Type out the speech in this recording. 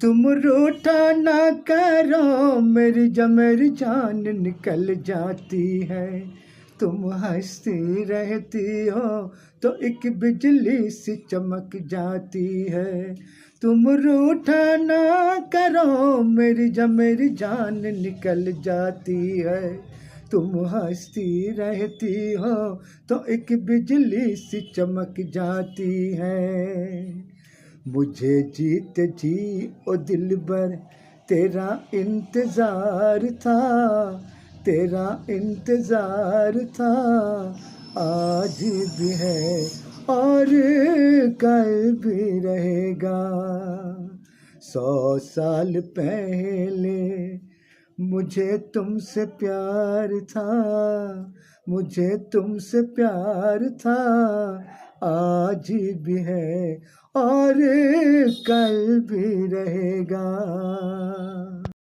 तुम रूठा ना करो, मेरी जान निकल जाती है। तुम हंसती रहती हो तो एक बिजली सी चमक जाती है। तुम रूठा ना करो, मेरी जान निकल जाती है। तुम हंसती रहती हो तो एक बिजली सी चमक जाती है। मुझे जीत जी ओ दिलबर तेरा इंतजार था, तेरा इंतजार था। आज भी है और कल भी रहेगा। 100 साल पहले मुझे तुमसे प्यार था, मुझे तुमसे प्यार था। आज भी है और कल भी रहेगा।